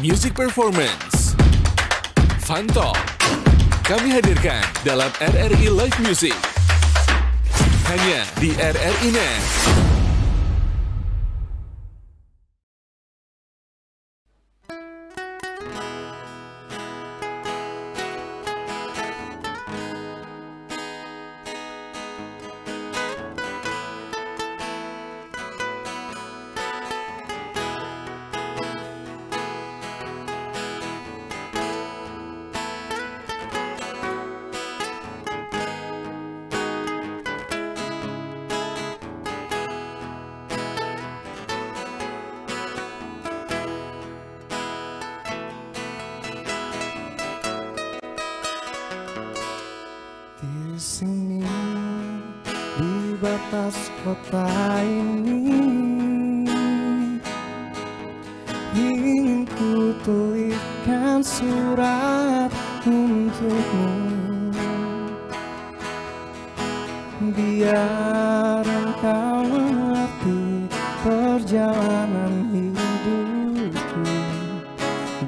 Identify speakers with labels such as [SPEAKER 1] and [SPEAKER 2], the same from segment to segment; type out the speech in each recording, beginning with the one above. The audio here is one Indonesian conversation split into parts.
[SPEAKER 1] Music Performance, Fun Talk, kami hadirkan dalam RRI Live Music. Hanya di RRI Net.
[SPEAKER 2] Di sini, di batas kota ini, ingin ku tuliskan surat untukmu, biar engkau mengerti perjalanan hidupku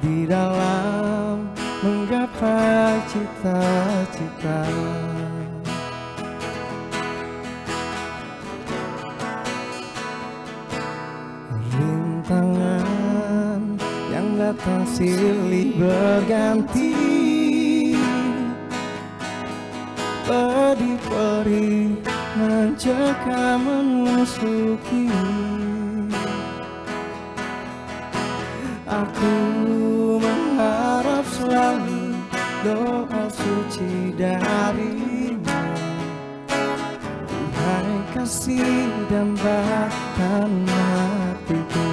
[SPEAKER 2] di dalam menggapai cita-cita. Rintangan yang datang silih berganti, pedih-perih mencekam menusuki. Aku mengharap selalu doa suci darimu, Tuhan kasih dan bahkan hatiku.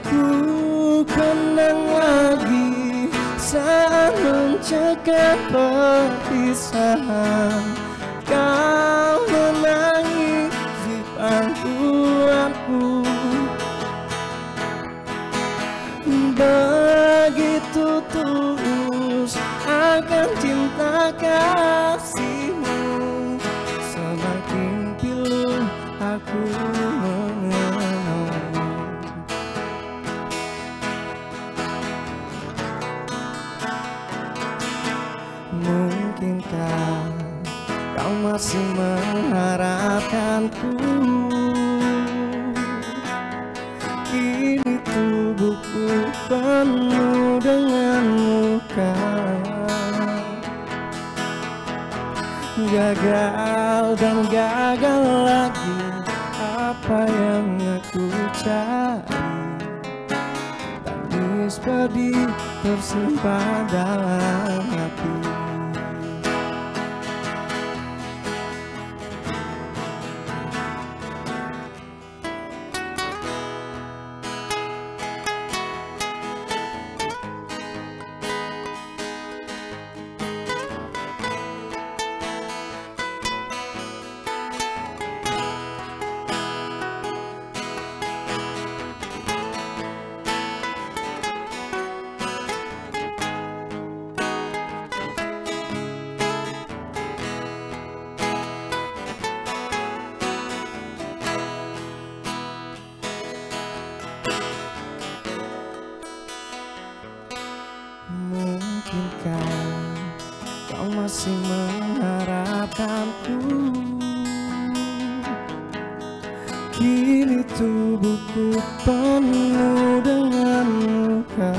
[SPEAKER 2] Ku kenang lagi saat mencegah perpisahan, kau menangis di pangkuanku, begitu tulus akan cinta kasihmu. Semakin pilu aku mengenalmu, mungkinkah kau masih mengharapkanku? Kini tubuhku penuh dengan luka, gagal dan gagal lagi apa yang aku cari. Tangis pedih tersimpan dalam hati. Mungkinkah kau masih mengharapkanku? Kini tubuhku penuh dengan luka,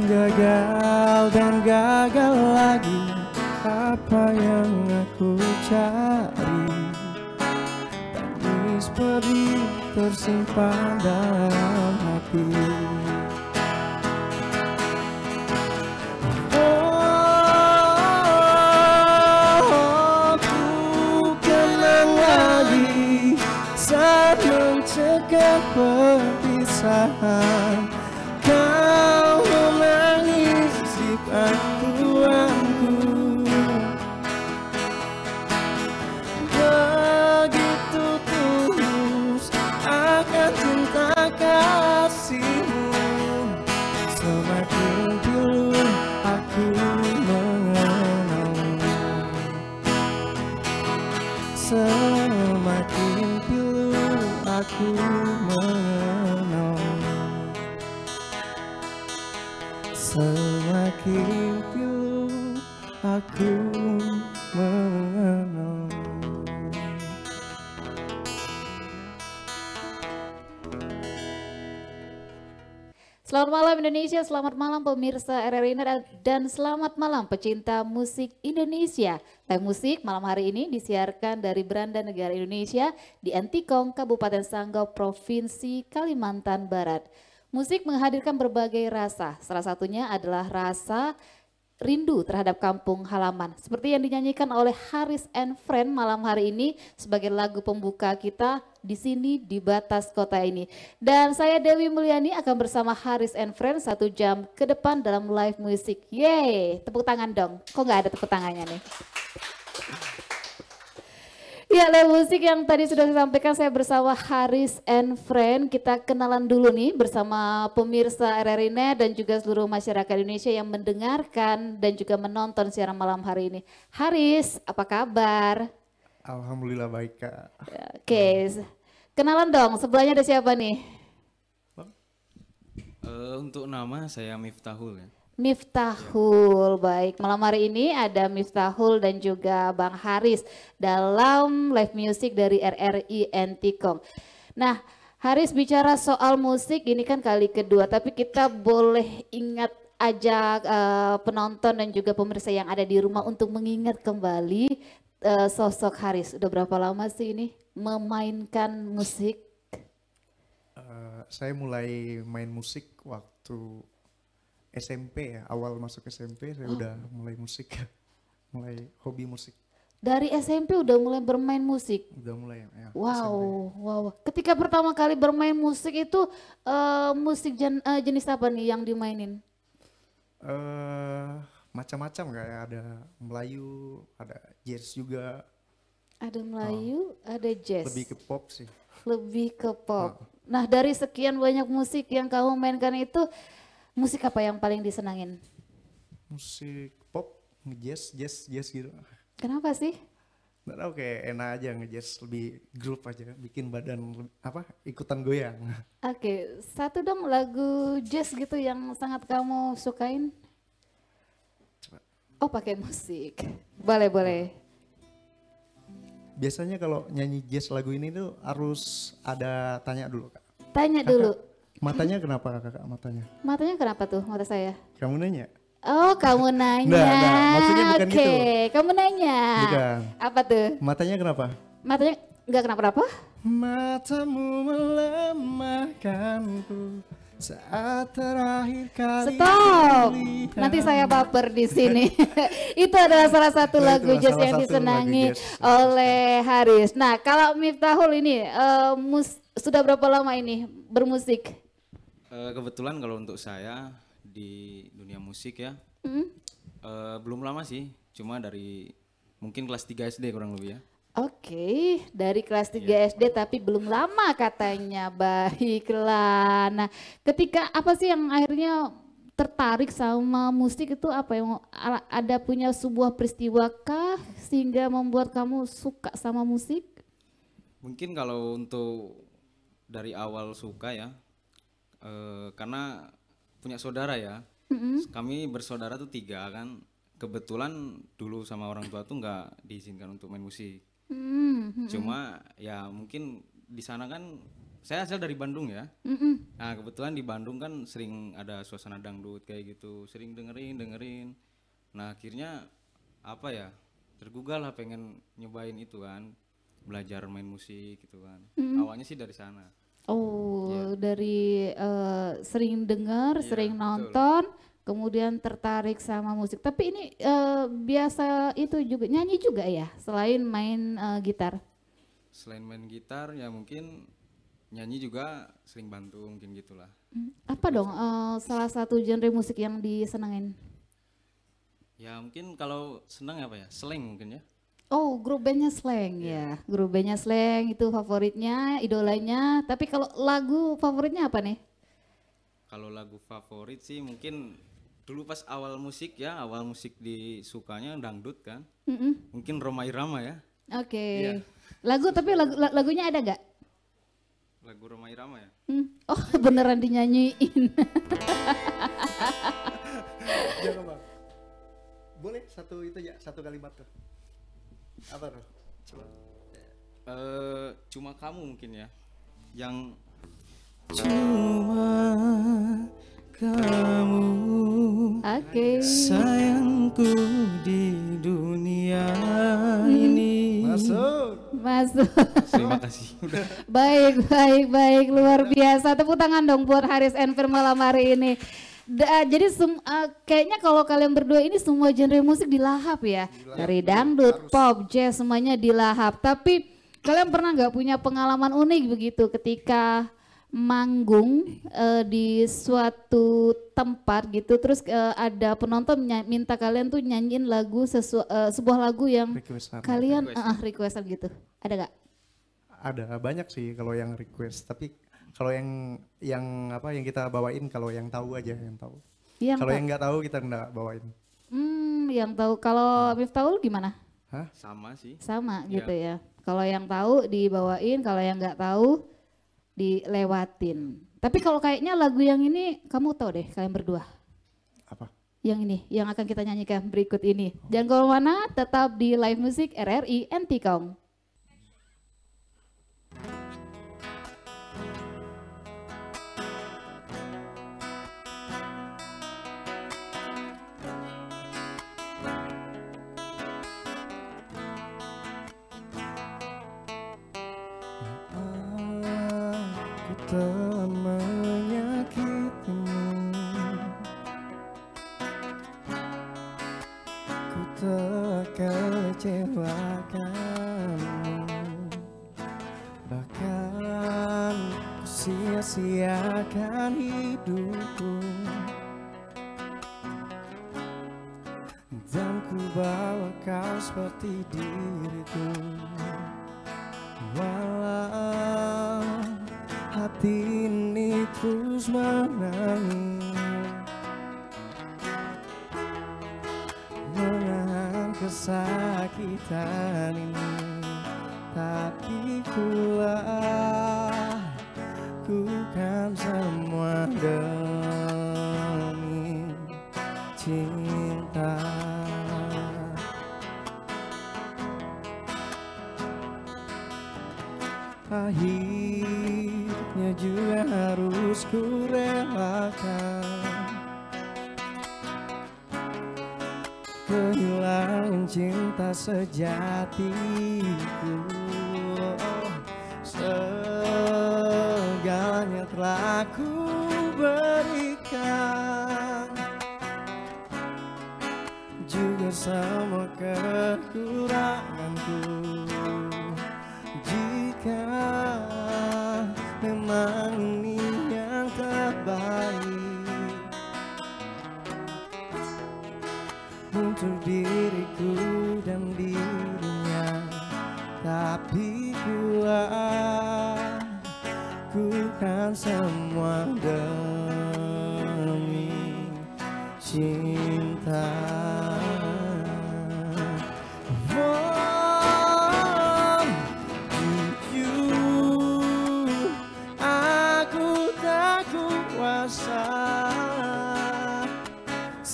[SPEAKER 2] gagal dan gagal lagi apa yang aku cari. Tangis pedih tersimpan dalam hati. Saat mencegah perpisahan, kau menangis di pangkuanku, begitu tulus akan cinta kasihmu. Semakin dulu aku mengenalmu, mengenal, semakin pilu aku mengenal.
[SPEAKER 3] Selamat malam Indonesia, selamat malam pemirsa RRI dan selamat malam pecinta musik Indonesia. Live Musik malam hari ini disiarkan dari Beranda Negara Indonesia di Antikong, Kabupaten Sanggau, Provinsi Kalimantan Barat. Musik menghadirkan berbagai rasa, salah satunya adalah rasa rindu terhadap kampung halaman. Seperti yang dinyanyikan oleh Haris and Friend malam hari ini sebagai lagu pembuka kita di sini di batas kota ini. Dan saya Dewi Mulyani akan bersama Haris and Friend 1 jam ke depan dalam live music. Yeay, tepuk tangan dong. Kok nggak ada tepuk tangannya nih? Ya, live musik yang tadi sudah disampaikan saya bersama Haris and Friend. Kita kenalan dulu nih bersama pemirsa RRI Net dan juga seluruh masyarakat Indonesia yang mendengarkan dan juga menonton siaran malam hari ini. Haris, apa kabar?
[SPEAKER 2] Alhamdulillah baik Kak.
[SPEAKER 3] Oke, kenalan dong, sebelahnya ada siapa nih?
[SPEAKER 4] Untuk nama saya Miftahul ya.
[SPEAKER 3] Miftahul, baik. Malam hari ini ada Miftahul dan juga Bang Haris dalam live music dari RRI Antikong. Nah, Haris bicara soal musik ini kan kali kedua, tapi kita boleh ingat ajak penonton dan juga pemirsa yang ada di rumah untuk mengingat kembali sosok Haris. Udah berapa lama sih ini memainkan musik?
[SPEAKER 2] Saya mulai main musik waktu SMP ya, awal masuk SMP saya udah mulai musik, mulai hobi musik.
[SPEAKER 3] Dari SMP udah mulai bermain musik?
[SPEAKER 2] Udah mulai ya.
[SPEAKER 3] Wow,
[SPEAKER 2] SMP.
[SPEAKER 3] wow. Ketika pertama kali bermain musik itu musik jenis apa nih yang dimainin?
[SPEAKER 2] Macam-macam kayak ada Melayu, ada jazz juga.
[SPEAKER 3] Ada Melayu, ada jazz.
[SPEAKER 2] Lebih ke pop sih.
[SPEAKER 3] Lebih ke pop. Nah, dari sekian banyak musik yang kamu mainkan itu, musik apa yang paling disenangin?
[SPEAKER 2] Musik pop, nge-jazz, jazz gitu.
[SPEAKER 3] Kenapa sih?
[SPEAKER 2] Nggak tahu, kayak enak aja nge-jazz, lebih grup aja, bikin badan ikutan goyang.
[SPEAKER 3] Oke, satu dong lagu jazz gitu yang sangat kamu sukain.
[SPEAKER 2] Coba.
[SPEAKER 3] Oh, pakai musik. Boleh, boleh.
[SPEAKER 2] Biasanya kalau nyanyi jazz lagu ini tuh harus ada tanya dulu Kak.
[SPEAKER 3] Tanya dulu.
[SPEAKER 2] Matanya kenapa Kakak matanya?
[SPEAKER 3] Matanya kenapa tuh mata saya?
[SPEAKER 2] Kamu nanya?
[SPEAKER 3] Oh, kamu nanya.
[SPEAKER 2] Nggak, maksudnya bukan
[SPEAKER 3] Oke,
[SPEAKER 2] gitu.
[SPEAKER 3] kamu nanya.
[SPEAKER 2] Bukan.
[SPEAKER 3] Apa tuh?
[SPEAKER 2] Matanya kenapa?
[SPEAKER 3] Matanya nggak kenapa-napa?
[SPEAKER 2] Matamu melemahkanku saat terakhir kali
[SPEAKER 3] Stop.
[SPEAKER 2] kulihat.
[SPEAKER 3] Nanti saya baper di sini. Itu adalah salah satu
[SPEAKER 2] Nah,
[SPEAKER 3] lagu
[SPEAKER 2] itulah
[SPEAKER 3] jazz
[SPEAKER 2] salah
[SPEAKER 3] yang
[SPEAKER 2] satu
[SPEAKER 3] disenangi
[SPEAKER 2] lagu jazz.
[SPEAKER 3] oleh Haris. Nah, kalau Miftahul ini sudah berapa lama ini bermusik?
[SPEAKER 4] Kebetulan kalau untuk saya di dunia musik ya, belum lama sih, cuma dari mungkin kelas 3 SD kurang lebih ya.
[SPEAKER 3] Oke, dari kelas 3 SD tapi belum lama katanya. Baiklah. Nah, ketika apa sih yang akhirnya tertarik sama musik itu apa yang ada punya sebuah peristiwa kah sehingga membuat kamu suka sama musik?
[SPEAKER 4] Mungkin kalau untuk dari awal suka ya, karena punya saudara ya, kami bersaudara tuh 3 kan, kebetulan dulu sama orang tua tuh nggak diizinkan untuk main musik. Cuma ya mungkin di sana kan saya asal dari Bandung ya. Nah kebetulan di Bandung kan sering ada suasana dangdut kayak gitu, sering dengerin. Nah akhirnya apa ya, tergugah lah pengen nyobain itu kan, belajar main musik gitu kan. Awalnya sih dari sana.
[SPEAKER 3] Oh, dari sering dengar,
[SPEAKER 4] Iya,
[SPEAKER 3] sering
[SPEAKER 4] betul.
[SPEAKER 3] nonton, kemudian tertarik sama musik. Tapi ini biasa itu juga nyanyi juga ya, selain main gitar.
[SPEAKER 4] Selain main gitar ya mungkin nyanyi juga sering bantu mungkin gitulah.
[SPEAKER 3] Apa dong salah satu genre musik yang disenangin?
[SPEAKER 4] Ya mungkin kalau senang apa ya, slang mungkin ya.
[SPEAKER 3] Oh, grup bandnya Slang ya. Grup bandnya Slang itu favoritnya, idolanya. Tapi kalau lagu favoritnya apa nih?
[SPEAKER 4] Kalau lagu favorit sih mungkin dulu pas awal musik ya, awal musik disukanya dangdut kan. Mungkin Rhoma Irama ya.
[SPEAKER 3] Oke.
[SPEAKER 4] Iya.
[SPEAKER 3] Lagu tapi lagunya ada nggak?
[SPEAKER 4] Lagu Roma Irama ya?
[SPEAKER 3] Oh beneran dinyanyiin.
[SPEAKER 2] Jangan bang. Boleh satu itu ya, satu kalimat tuh. Apa tuh? Coba.
[SPEAKER 4] Cuma kamu mungkin ya. Yang cuma kamu
[SPEAKER 3] Oke.
[SPEAKER 4] sayangku di dunia ini.
[SPEAKER 3] Masuk.
[SPEAKER 4] Terima kasih.
[SPEAKER 3] Baik, luar biasa. Tepuk tangan dong buat Haris Enver malam hari ini. Jadi kayaknya kalau kalian berdua ini semua genre musik dilahap ya. Dari dangdut, pop, jazz semuanya dilahap. Tapi kalian pernah nggak punya pengalaman unik begitu ketika manggung di suatu tempat gitu, terus ada penonton minta kalian tuh nyanyiin lagu sebuah lagu yang kalian requestan gitu, ada nggak?
[SPEAKER 2] Ada banyak sih kalau yang request, tapi kalau yang apa yang kita bawain kalau yang tahu aja yang tahu. Kalau yang nggak tahu kita nggak bawain.
[SPEAKER 3] Yang tahu. Kalau Miftahul gimana?
[SPEAKER 2] Hah?
[SPEAKER 4] Sama sih.
[SPEAKER 3] Sama gitu ya. Kalau yang tahu dibawain, kalau yang nggak tahu dilewatin. Tapi kalau kayaknya lagu yang ini kamu tahu deh kalian berdua.
[SPEAKER 2] Apa?
[SPEAKER 3] Yang ini, yang akan kita nyanyikan berikut ini. Jangan kemana-mana, tetap di Live Music RRI Entikong.
[SPEAKER 4] Tak menyakitimu, ku tak kecewakanmu, bahkan ku sia-siakan hidupku, dan ku bawa kau seperti diriku, walau hati ini terus menangis, menahan kesakitan ini, tapi lakukan semua demi cinta. Akhirnya juga harus ku relakan, kehilangan cinta sejatiku. Segalanya telah ku berikan, juga semua kekuranganku. Jika memang ini yang terbaik untuk diriku dan dirinya, tapi ku lakukan semua demi cinta.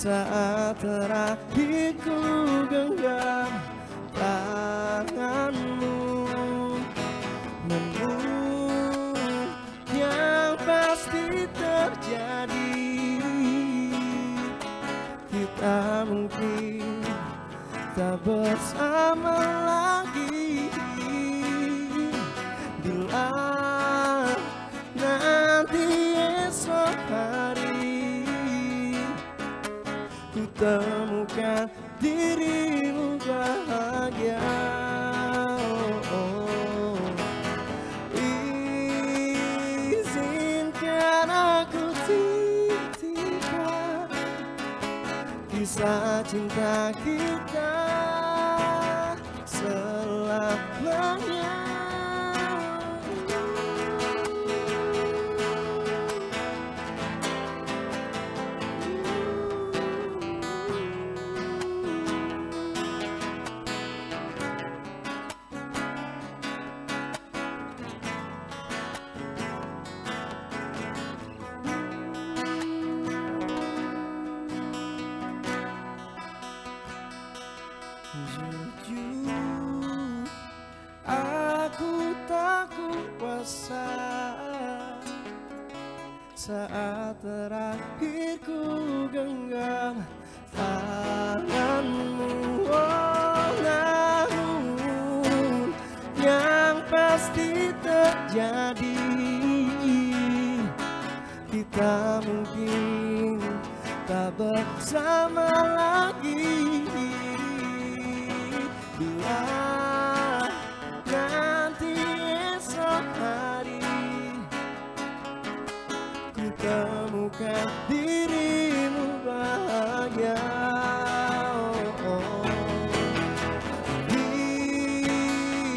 [SPEAKER 4] Saat terakhir ku genggam tanganmu, namun yang pasti terjadi, kita mungkin tak bersama lagi. Bila nanti esok hari ku temukan dirimu bahagia, izinkan aku titipkan kisah cinta kita selamanya.
[SPEAKER 5] Jujur, aku tak kuasa saat terakhir ku genggam tanganmu. Oh, namun yang pasti terjadi, kita mungkin tak bersama lagi. Bila nanti esok hari ku temukan dirimu bahagia,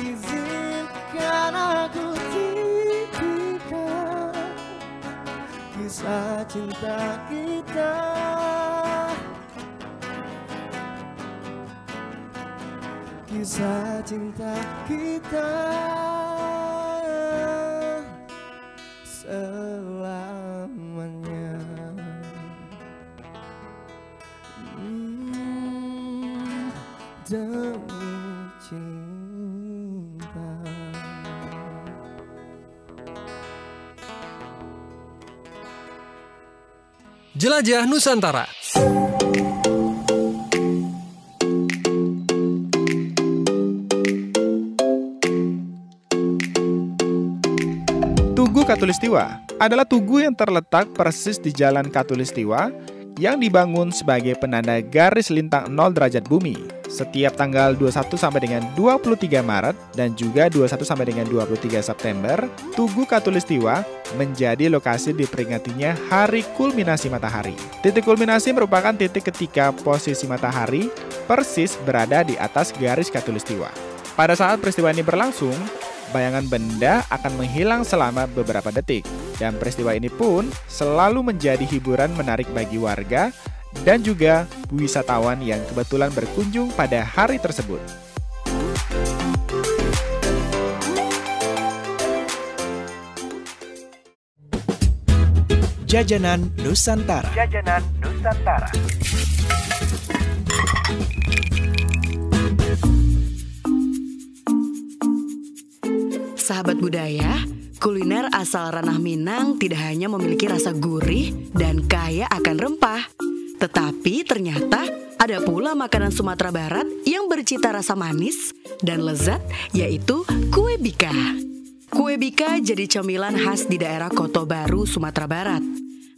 [SPEAKER 5] izinkan aku titipkan kisah cinta kita, kisah cinta kita selamanya. Demi cinta.
[SPEAKER 6] Jelajah Nusantara.
[SPEAKER 7] Tugu Katulistiwa adalah tugu yang terletak persis di Jalan Katulistiwa yang dibangun sebagai penanda garis lintang 0 derajat bumi. Setiap tanggal 21 sampai dengan 23 Maret dan juga 21 sampai dengan 23 September, Tugu Katulistiwa menjadi lokasi diperingatinya Hari Kulminasi Matahari. Titik kulminasi merupakan titik ketika posisi matahari persis berada di atas garis Katulistiwa. Pada saat peristiwa ini berlangsung, bayangan benda akan menghilang selama beberapa detik. Dan peristiwa ini pun selalu menjadi hiburan menarik bagi warga dan juga wisatawan yang kebetulan berkunjung pada hari tersebut.
[SPEAKER 8] Jajanan Nusantara. Jajanan Nusantara.
[SPEAKER 9] Sahabat budaya, kuliner asal ranah Minang tidak hanya memiliki rasa gurih dan kaya akan rempah, tetapi ternyata ada pula makanan Sumatera Barat yang bercita rasa manis dan lezat, yaitu kue bika. Kue bika jadi cemilan khas di daerah Koto Baru, Sumatera Barat.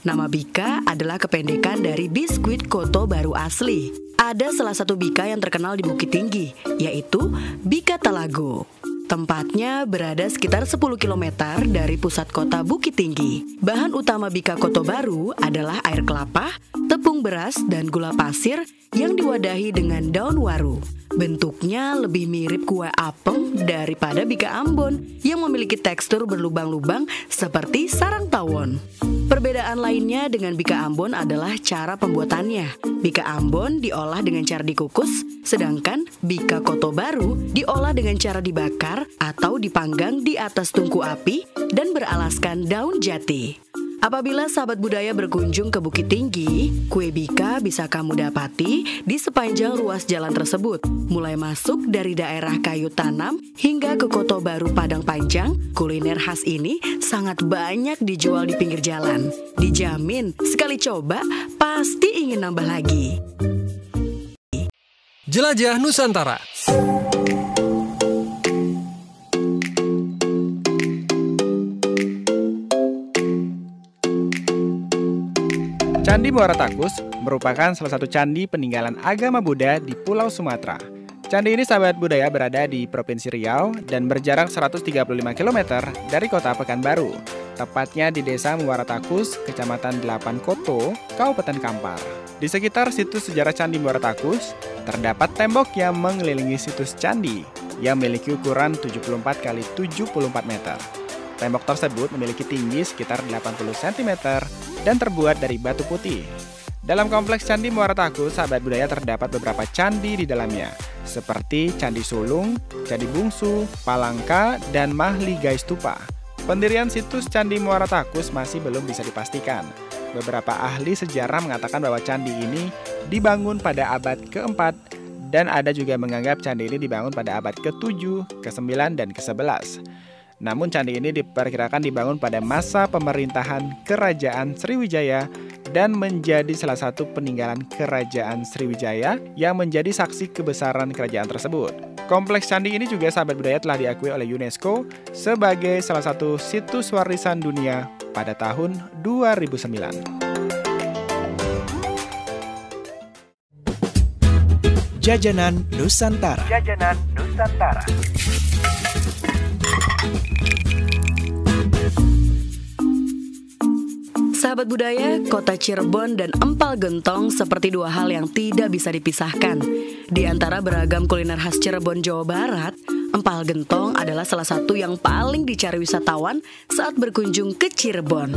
[SPEAKER 9] Nama bika adalah kependekan dari biskuit Koto Baru asli. Ada salah satu bika yang terkenal di Bukit Tinggi, yaitu Bika Talago. Tempatnya berada sekitar 10 km dari pusat kota Bukit Tinggi. Bahan utama bika Koto Baru adalah air kelapa, tepung beras, dan gula pasir yang diwadahi dengan daun waru. Bentuknya lebih mirip kue apem daripada bika Ambon yang memiliki tekstur berlubang-lubang seperti sarang tawon. Perbedaan lainnya dengan bika Ambon adalah cara pembuatannya. Bika Ambon diolah dengan cara dikukus, sedangkan bika Koto Baru diolah dengan cara dibakar atau dipanggang di atas tungku api dan beralaskan daun jati. Apabila sahabat budaya berkunjung ke Bukit Tinggi, kue bika bisa kamu dapati di sepanjang ruas jalan tersebut. Mulai masuk dari daerah Kayu Tanam hingga ke Koto Baru Padang Panjang, kuliner khas ini sangat banyak dijual di pinggir jalan. Dijamin, sekali coba pasti ingin nambah lagi.
[SPEAKER 6] Jelajah Nusantara.
[SPEAKER 7] Candi Muara Takus merupakan salah satu candi peninggalan agama Buddha di Pulau Sumatera. Candi ini sahabat budaya berada di Provinsi Riau dan berjarak 135 km dari kota Pekanbaru, tepatnya di Desa Muara Takus, Kecamatan 8 Koto, Kabupaten Kampar. Di sekitar situs sejarah Candi Muara Takus, terdapat tembok yang mengelilingi situs candi yang memiliki ukuran 74 x 74 meter. Tembok tersebut memiliki tinggi sekitar 80 cm dan terbuat dari batu putih. Dalam kompleks Candi Muara Takus, sahabat budaya terdapat beberapa candi di dalamnya, seperti Candi Sulung, Candi Bungsu, Palangka, dan Mahligai Stupa. Pendirian situs Candi Muara Takus masih belum bisa dipastikan. Beberapa ahli sejarah mengatakan bahwa candi ini dibangun pada abad keempat dan ada juga yang menganggap candi ini dibangun pada abad ke-7, ke-9, dan ke-11. Namun candi ini diperkirakan dibangun pada masa pemerintahan Kerajaan Sriwijaya dan menjadi salah satu peninggalan Kerajaan Sriwijaya yang menjadi saksi kebesaran kerajaan tersebut. Kompleks candi ini juga sahabat budaya telah diakui oleh UNESCO sebagai salah satu situs warisan dunia pada tahun 2009.
[SPEAKER 8] Jajanan Nusantara. Jajanan Nusantara.
[SPEAKER 9] Sahabat budaya, kota Cirebon dan empal gentong seperti dua hal yang tidak bisa dipisahkan. Di antara beragam kuliner khas Cirebon, Jawa Barat, empal gentong adalah salah satu yang paling dicari wisatawan saat berkunjung ke Cirebon.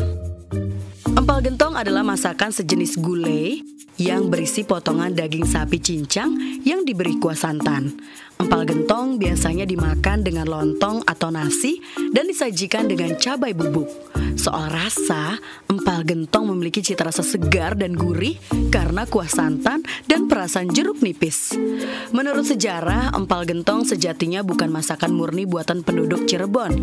[SPEAKER 9] Empal gentong adalah masakan sejenis gulai yang berisi potongan daging sapi cincang yang diberi kuah santan. Empal gentong biasanya dimakan dengan lontong atau nasi dan disajikan dengan cabai bubuk. Soal rasa, empal gentong memiliki cita rasa segar dan gurih karena kuah santan dan perasan jeruk nipis. Menurut sejarah, empal gentong sejatinya bukan masakan murni buatan penduduk Cirebon.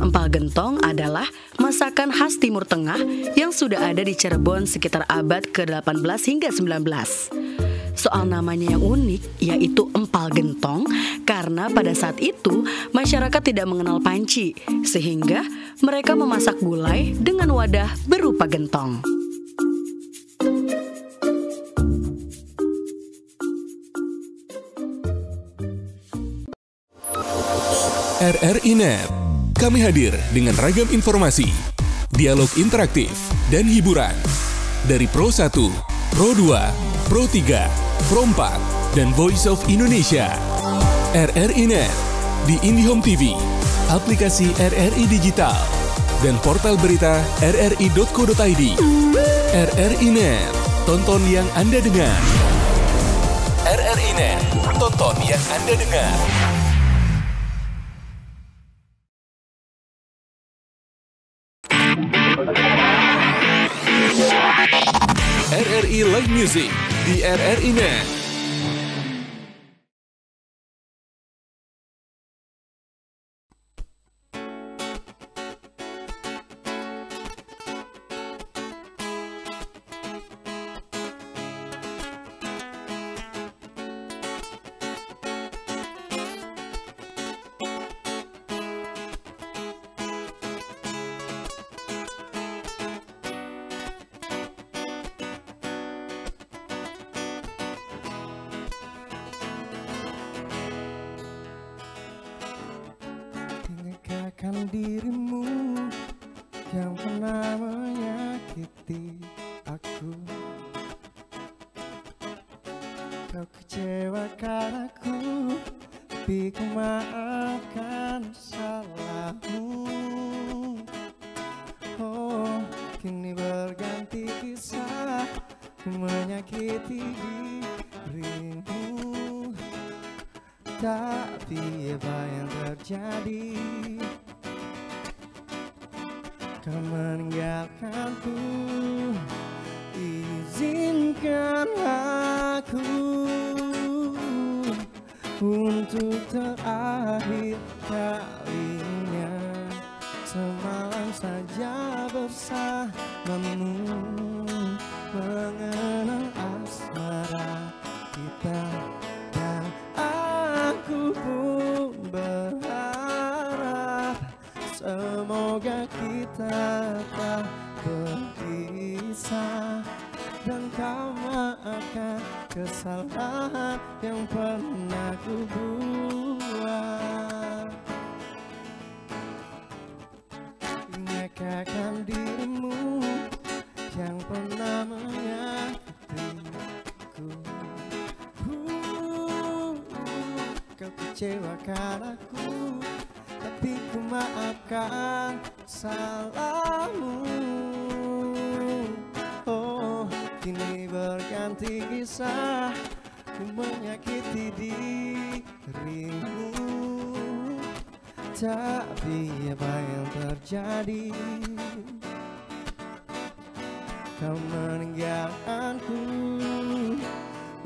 [SPEAKER 9] Empal gentong adalah masakan khas Timur Tengah yang sudah ada di Cirebon sekitar abad ke-18 hingga 19. Soal namanya yang unik, yaitu empal gentong, karena pada saat itu masyarakat tidak mengenal panci, sehingga mereka memasak gulai dengan wadah berupa gentong.
[SPEAKER 1] RRI Net, kami hadir dengan ragam informasi, dialog interaktif, dan hiburan. Dari Pro 1, Pro 2, Pro 3, Pro 4, dan Voice of Indonesia. RRI Net, di IndiHome TV, aplikasi RRI Digital, dan portal berita rri.co.id. RRI Net, tonton yang Anda dengar. RRI Net, tonton yang Anda dengar. RRI Live Music di RRI Net.
[SPEAKER 5] Tinggalkan dirimu yang pernah menyakiti aku. Kau kecewakan aku, tapi ku maafkan salahmu. Oh, kini berganti kisah, ku menyakiti dirimu. Tapi apa yang terjadi? Kau meninggalkanku, izinkan aku untuk terakhir kalinya semalam saja bersamamu, mengenal asmara kita. Dan aku pun berharap semoga kita tak berpisah, dan kau maafkan kesalahan yang pernah ku buat. Ingatkan dirimu yang pernah menyakitiku. Kau kecewakan aku, tapi ku maafkan salahmu. Oh, kini berganti kisah, ku menyakiti dirimu. Tapi apa yang terjadi? Kau meninggalkanku,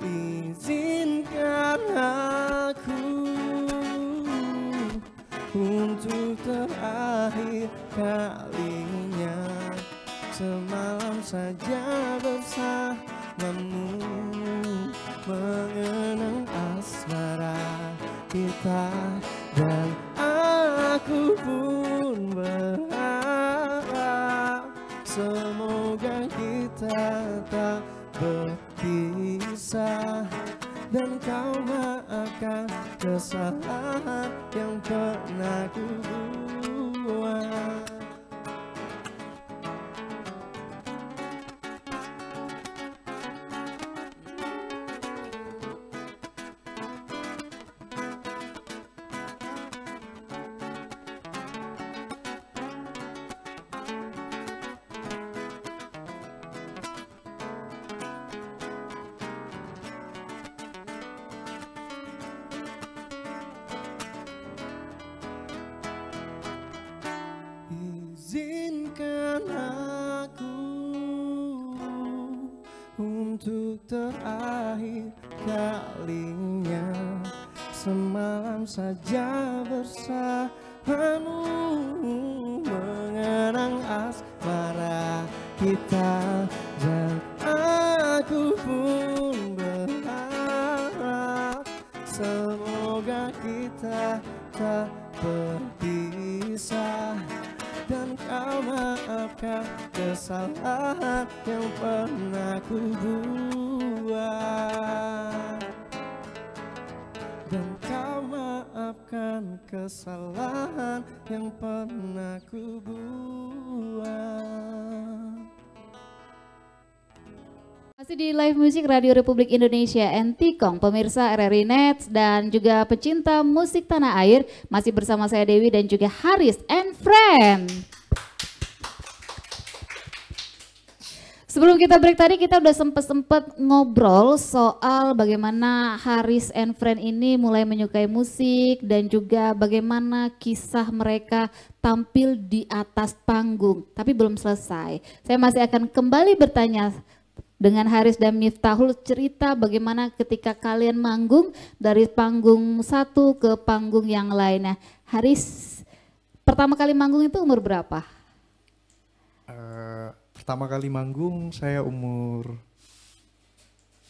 [SPEAKER 5] izinkan saja bersamamu, mengenang asmara kita, dan aku pun berharap semoga kita tak berpisah, dan kau maafkan kesalahan yang pernah ku buat. Izinkan aku untuk terakhir kalinya semalam saja bersamamu, mengenang asmara kita, dan aku pun berharap semoga kita tak berpisah, dan kau maafkan kesalahan yang pernah ku buat, dan kau maafkan kesalahan yang pernah ku buat.
[SPEAKER 3] Masih di Live Music Radio Republik Indonesia NTKOM, pemirsa RRI Net dan juga pecinta musik tanah air. Masih bersama saya Dewi dan juga Haris and Friend. Sebelum kita break tadi kita udah sempet ngobrol soal bagaimana Haris and Friend ini mulai menyukai musik dan juga bagaimana kisah mereka tampil di atas panggung. Tapi belum selesai. Saya masih akan kembali bertanya dengan Haris dan Miftahul, cerita bagaimana ketika kalian manggung dari panggung satu ke panggung yang lainnya. Haris, pertama kali manggung itu umur berapa?
[SPEAKER 2] Pertama kali manggung saya umur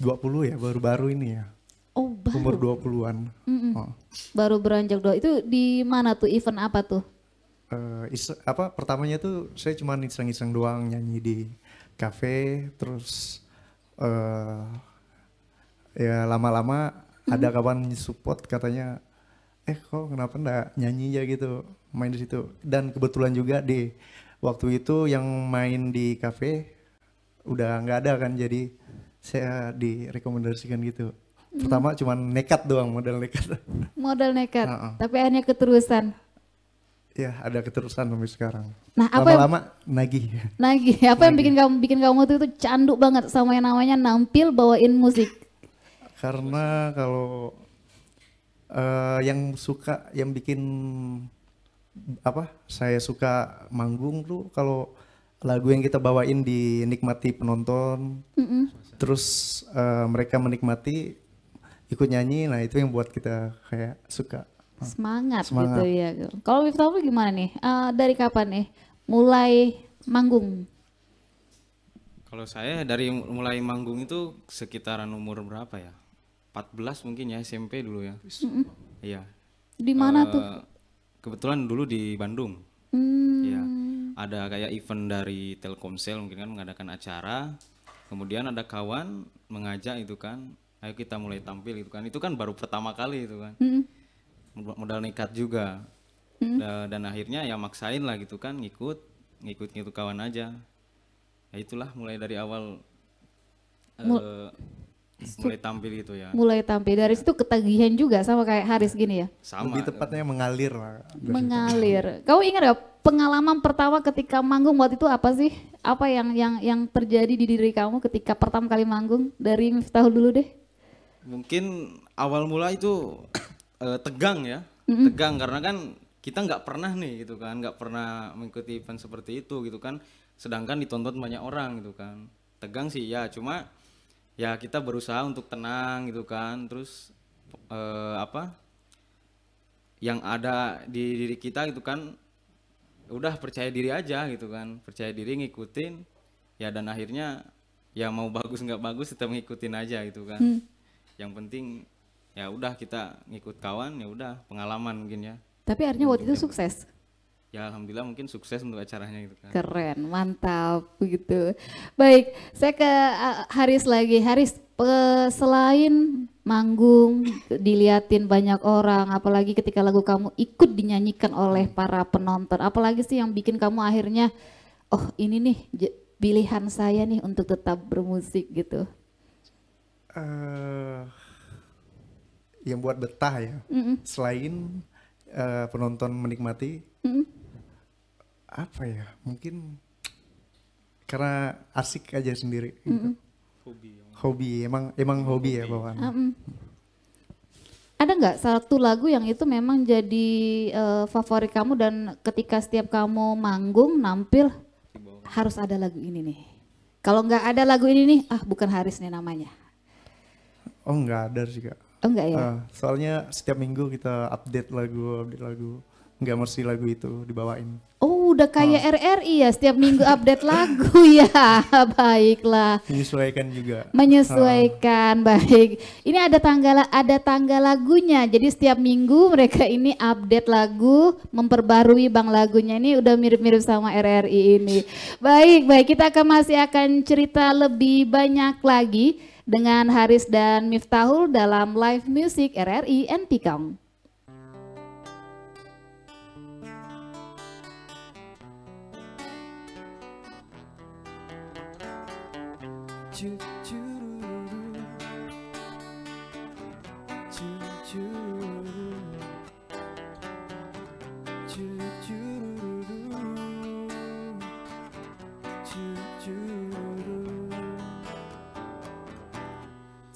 [SPEAKER 2] 20 ya, baru-baru ini ya.
[SPEAKER 3] Oh, baru.
[SPEAKER 2] Umur 20-an. Oh.
[SPEAKER 3] Baru beranjak 2. Itu di mana tuh, event apa tuh?
[SPEAKER 2] Pertamanya tuh saya cuma iseng-iseng doang nyanyi di kafe, terus ya lama-lama ada kawan support katanya, kok kenapa enggak nyanyi ya gitu, main di situ. Dan kebetulan juga di waktu itu yang main di kafe udah nggak ada kan, jadi saya direkomendasikan gitu. Pertama cuma nekat doang, modal nekat.
[SPEAKER 3] Modal nekat, tapi akhirnya keterusan.
[SPEAKER 2] Ya, ada keterusan sampai sekarang.
[SPEAKER 3] Nah,
[SPEAKER 2] lama-lama nagih.
[SPEAKER 3] Nagih. Apa yang bikin kamu waktu itu candu banget sama yang namanya nampil bawain musik?
[SPEAKER 2] Karena kalau yang bikin saya suka manggung tuh kalau lagu yang kita bawain dinikmati penonton, terus mereka menikmati, ikut nyanyi, nah itu yang buat kita kayak suka.
[SPEAKER 3] Semangat gitu ya. Kalau Miftahul gimana nih? Dari kapan nih mulai manggung?
[SPEAKER 4] Kalau saya dari mulai manggung itu sekitaran umur berapa ya? 14 mungkin ya, SMP dulu ya. Iya.
[SPEAKER 3] Di mana tuh?
[SPEAKER 4] Kebetulan dulu di Bandung. Iya. Ada kayak event dari Telkomsel mungkin kan mengadakan acara. Kemudian ada kawan mengajak itu kan, ayo kita mulai tampil itu kan. Itu kan baru pertama kali itu kan. Modal nekat juga. Dan akhirnya ya maksain lah gitu kan, ngikut kawan aja. Ya itulah mulai dari awal mulai tampil gitu ya.
[SPEAKER 3] Mulai tampil, dari situ ketagihan juga sama kayak Haris gini ya?
[SPEAKER 4] Sama.
[SPEAKER 2] Lebih tepatnya mengalir lah.
[SPEAKER 3] Mengalir. Kau ingat gak pengalaman pertama ketika manggung waktu itu apa sih? Apa yang terjadi di diri kamu ketika pertama kali manggung? Dari Miftahul dulu deh.
[SPEAKER 4] Mungkin awal mula itu tegang ya. Tegang karena kan kita nggak pernah nih gitu kan, nggak pernah mengikuti event seperti itu gitu kan. Sedangkan ditonton banyak orang gitu kan. Tegang sih ya, cuma ya kita berusaha untuk tenang gitu kan. Terus yang ada di diri kita gitu kan, udah percaya diri aja gitu kan, percaya diri ngikutin. Ya dan akhirnya ya mau bagus nggak bagus kita ngikutin aja gitu kan. Yang penting ya udah kita ngikut kawan, ya udah pengalaman mungkin ya.
[SPEAKER 3] Tapi akhirnya waktu itu sukses.
[SPEAKER 4] Ya alhamdulillah mungkin sukses untuk acaranya gitu kan.
[SPEAKER 3] Keren, mantap begitu. Baik, saya ke Haris lagi. Haris, selain manggung, diliatin banyak orang, apalagi ketika lagu kamu ikut dinyanyikan oleh para penonton, apalagi sih yang bikin kamu akhirnya, oh ini nih pilihan saya nih untuk tetap bermusik gitu?
[SPEAKER 2] Yang buat betah ya, selain penonton menikmati, apa ya, mungkin karena asik aja sendiri gitu. Hobi, emang hobi ya bawaan.
[SPEAKER 3] Ada nggak satu lagu yang itu memang jadi favorit kamu dan ketika setiap kamu manggung nampil harus ada lagu ini nih? Kalau nggak ada lagu ini nih, bukan Haris nih namanya.
[SPEAKER 2] Oh nggak ada sih Kak.
[SPEAKER 3] Oh enggak ya?
[SPEAKER 2] Soalnya setiap minggu kita update lagu, nggak mesti lagu itu dibawain.
[SPEAKER 3] Oh udah kayak RRI ya, setiap minggu update lagu ya. Baiklah.
[SPEAKER 2] Menyesuaikan juga.
[SPEAKER 3] Menyesuaikan, baik. Ini ada tanggal lagunya, jadi setiap minggu mereka ini update lagu, memperbarui bang lagunya, ini udah mirip-mirip sama RRI ini. Baik, kita masih akan cerita lebih banyak lagi dengan Haris dan Miftahul dalam live music RRI NTCOM.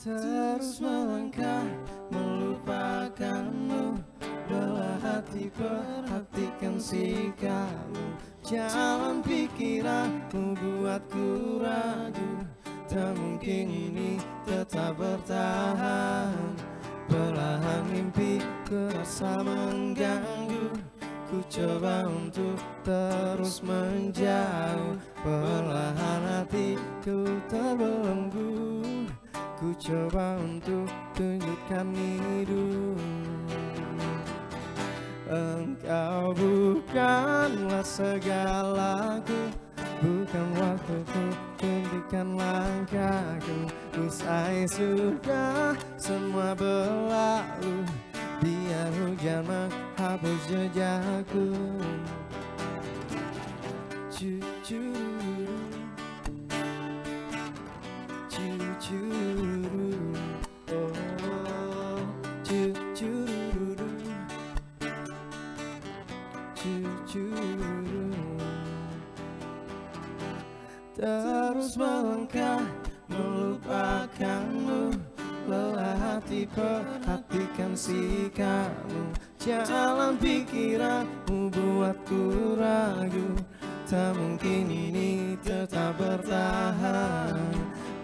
[SPEAKER 5] Terus melangkah melupakanmu, belah hati perhatikan sikapmu. Jalan pikiranmu buatku ragu, tak mungkin ini tetap bertahan. Belahan mimpi kerasa mengganggu, ku coba untuk terus menjauh. Perlahan hatiku terbelenggu, ku coba untuk tunjukkan hidup. Engkau bukanlah segalaku, bukan waktuku, hentikan langkahku. Usai sudah semua berlalu, biar hujan menghapus jejakku. Terus melangkah melupakanmu, lelah hati perhatikan sikapmu. Jalan pikiranmu buatku ragu, tak mungkin ini tetap bertahan.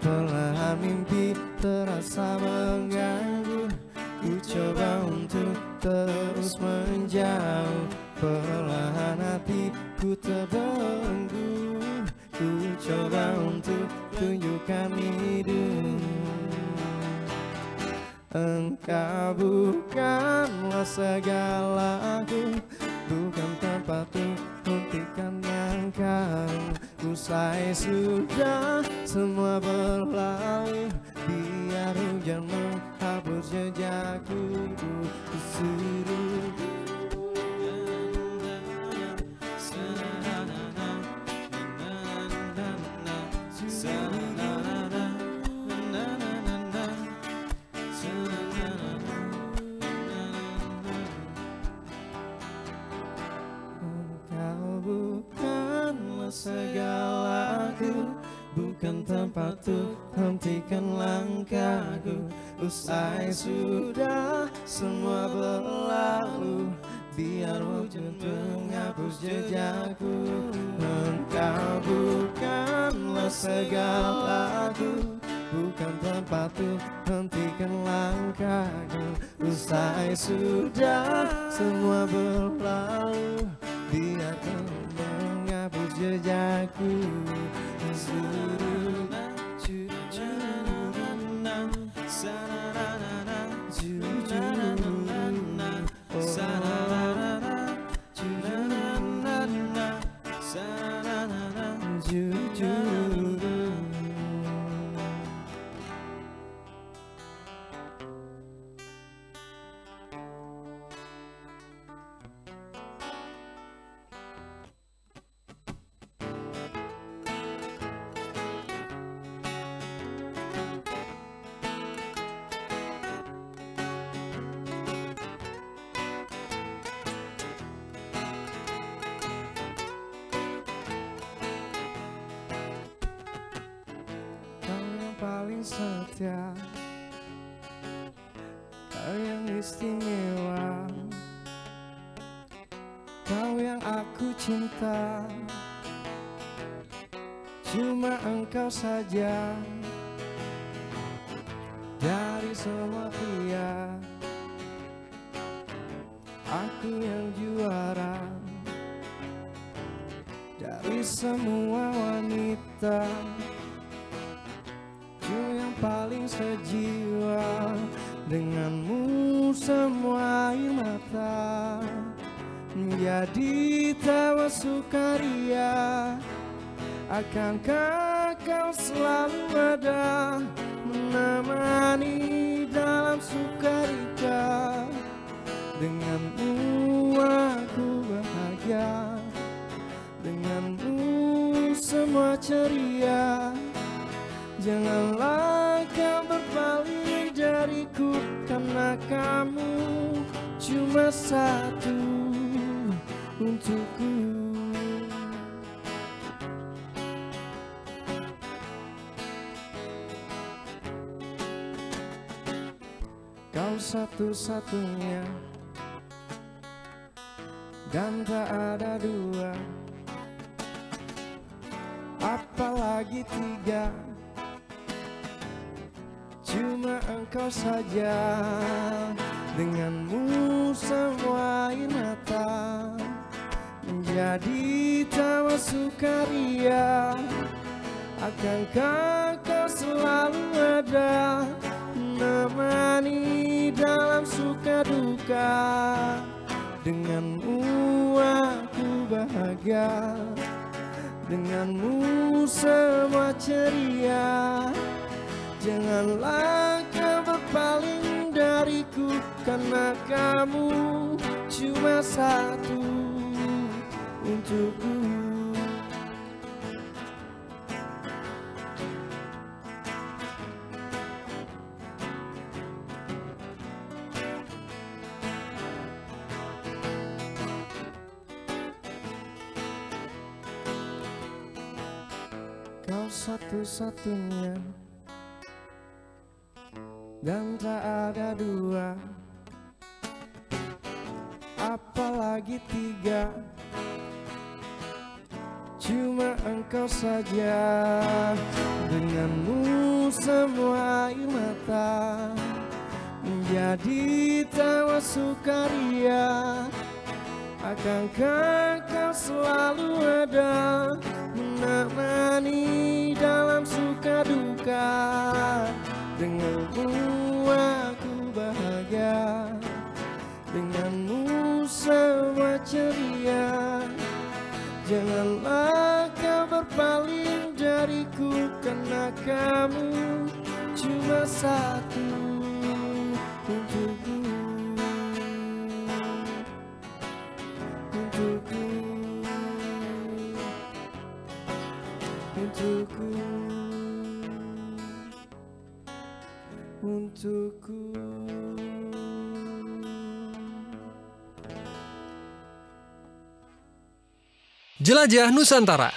[SPEAKER 5] Perlahan mimpi terasa mengganggu, ku coba untuk terus menjauh. Perlahan hatiku terbelenggu, ku coba untuk tunjukkan hidup. Engkau bukanlah segalaku, bukan tempatku, hentikan langkah. Usai sudah semua berlalu, biar hujan menghapus jejakku. Segalaku, bukan tempatku, hentikan langkahku. Usai sudah semua berlalu, biar hujan menghapus jejakku. Engkau bukanlah segalaku, bukan tempatku, hentikan langkahku. Usai sudah semua berlalu, biar menghapus jejakku. paling setia, kau yang istimewa, kau yang aku cinta, cuma engkau saja dari semua pria, aku yang juara dari semua wanita. Kau yang paling sejiwa, denganmu semua air mata menjadi tawa sukaria. Akankah kau selalu ada menemani dalam sukarita? Denganmu aku bahagia, denganmu semua ceria. Janganlah kau berpaling dariku, karena kamu cuma satu untukku. Kau satu-satunya dan tak ada dua, apalagi tiga. Cuma engkau saja, denganmu semua air mata menjadi tawa sukaria. Akankah kau selalu ada menemani dalam suka duka? Denganmu aku bahagia, denganmu semua ceria. Janganlah kau berpaling dariku, karena kamu cuma satu untukku. Kau satu-satunya dan tak ada dua, apalagi tiga. Cuma engkau saja, denganmu semua air mata menjadi tawa sukaria. Akankah kau selalu ada menemani dalam suka duka? Denganmu aku bahagia, denganmu semua ceria. Janganlah kau berpaling dariku, karena kamu cuma satu untukku. Untukku, untukku, untukku.
[SPEAKER 6] Jelajah Nusantara.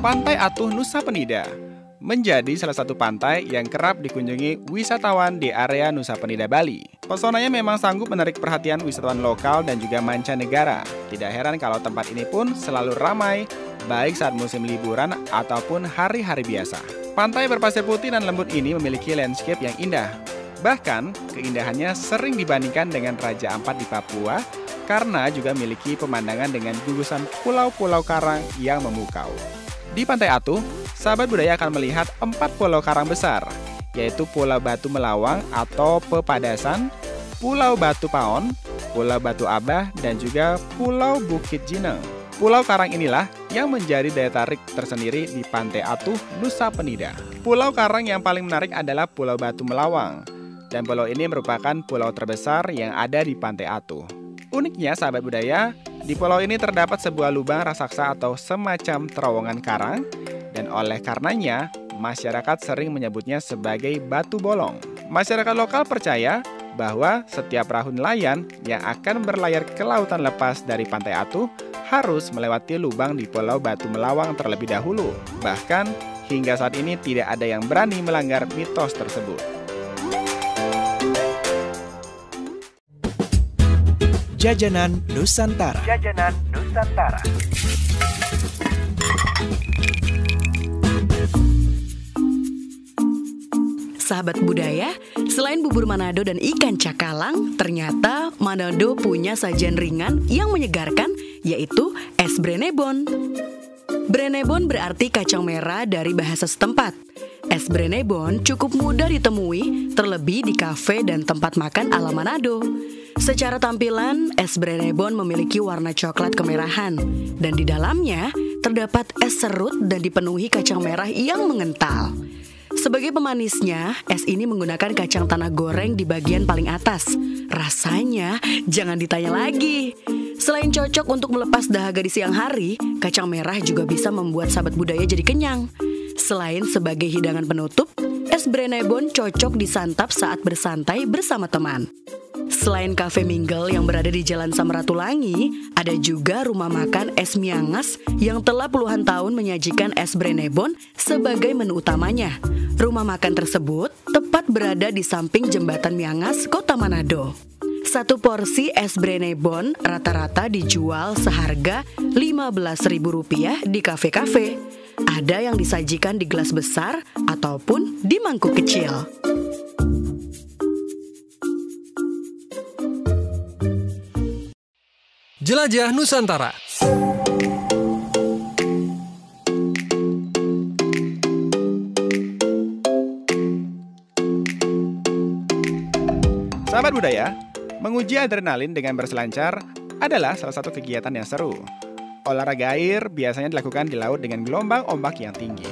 [SPEAKER 7] Pantai Atuh Nusa Penida menjadi salah satu pantai yang kerap dikunjungi wisatawan di area Nusa Penida, Bali. Pesonanya memang sanggup menarik perhatian wisatawan lokal dan juga mancanegara. Tidak heran kalau tempat ini pun selalu ramai, baik saat musim liburan ataupun hari-hari biasa. Pantai berpasir putih dan lembut ini memiliki landscape yang indah. Bahkan, keindahannya sering dibandingkan dengan Raja Ampat di Papua karena juga memiliki pemandangan dengan gugusan pulau-pulau karang yang memukau. Di Pantai Atuh, sahabat budaya akan melihat 4 pulau karang besar, yaitu Pulau Batu Melawang atau Pepadasan, Pulau Batu Paon, Pulau Batu Abah, dan juga Pulau Bukit Jineng. Pulau karang inilah yang menjadi daya tarik tersendiri di Pantai Atuh, Nusa Penida. Pulau karang yang paling menarik adalah Pulau Batu Melawang, dan pulau ini merupakan pulau terbesar yang ada di Pantai Atuh. Uniknya, sahabat budaya, di pulau ini terdapat sebuah lubang raksasa atau semacam terowongan karang, dan oleh karenanya, masyarakat sering menyebutnya sebagai Batu Bolong. Masyarakat lokal percaya bahwa setiap perahu nelayan yang akan berlayar ke lautan lepas dari Pantai Atuh harus melewati lubang di Pulau Batu Melawang terlebih dahulu. Bahkan, hingga saat ini tidak ada yang berani melanggar mitos tersebut.
[SPEAKER 8] Jajanan Nusantara. Jajanan Nusantara.
[SPEAKER 9] Sahabat budaya, selain bubur Manado dan ikan cakalang, ternyata Manado punya sajian ringan yang menyegarkan, yaitu es brenebon. Brenebon berarti kacang merah dari bahasa setempat. Es brenebon cukup mudah ditemui, terlebih di kafe dan tempat makan ala Manado. Secara tampilan, es brenebon memiliki warna coklat kemerahan, dan di dalamnya terdapat es serut dan dipenuhi kacang merah yang mengental. Sebagai pemanisnya, es ini menggunakan kacang tanah goreng di bagian paling atas. Rasanya jangan ditanya lagi. Selain cocok untuk melepas dahaga di siang hari, kacang merah juga bisa membuat sahabat budaya jadi kenyang. Selain sebagai hidangan penutup, es brenebon cocok disantap saat bersantai bersama teman. Selain kafe Mingle yang berada di Jalan Samratulangi, ada juga rumah makan es Miangas yang telah puluhan tahun menyajikan es brenebon sebagai menu utamanya. Rumah makan tersebut tepat berada di samping Jembatan Miangas, Kota Manado. Satu porsi es brenebon rata-rata dijual seharga Rp15.000 di kafe-kafe. Ada yang disajikan di gelas besar ataupun di mangkuk kecil.
[SPEAKER 6] Jelajah Nusantara.
[SPEAKER 7] Sahabat budaya, menguji adrenalin dengan berselancar adalah salah satu kegiatan yang seru. Olahraga air biasanya dilakukan di laut dengan gelombang ombak yang tinggi.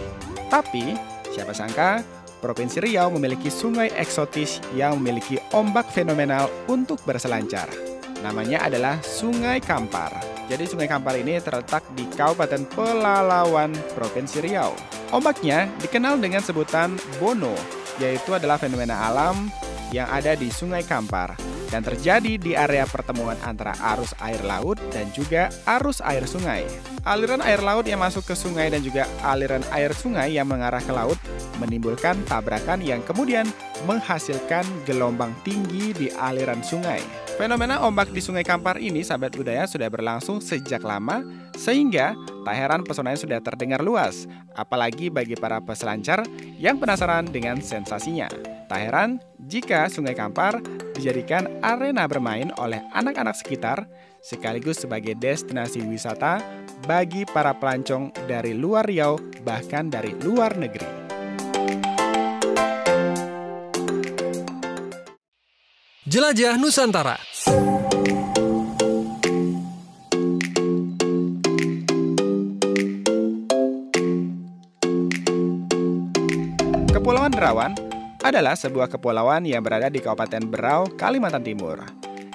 [SPEAKER 7] Tapi, siapa sangka, Provinsi Riau memiliki sungai eksotis yang memiliki ombak fenomenal untuk berselancar. Namanya adalah Sungai Kampar. Jadi Sungai Kampar ini terletak di Kabupaten Pelalawan, Provinsi Riau. Ombaknya dikenal dengan sebutan Bono, yaitu adalah fenomena alam yang ada di Sungai Kampar dan terjadi di area pertemuan antara arus air laut dan juga arus air sungai. Aliran air laut yang masuk ke sungai dan juga aliran air sungai yang mengarah ke laut menimbulkan tabrakan yang kemudian menghasilkan gelombang tinggi di aliran sungai. Fenomena ombak di Sungai Kampar ini, sahabat budaya, sudah berlangsung sejak lama, sehingga tak heran pesonanya sudah terdengar luas, apalagi bagi para peselancar yang penasaran dengan sensasinya. Tak heran jika Sungai Kampar dijadikan arena bermain oleh anak-anak sekitar, sekaligus sebagai destinasi wisata bagi para pelancong dari luar Riau, bahkan dari luar negeri.
[SPEAKER 6] Jelajah Nusantara.
[SPEAKER 7] Kepulauan Derawan adalah sebuah kepulauan yang berada di Kabupaten Berau, Kalimantan Timur.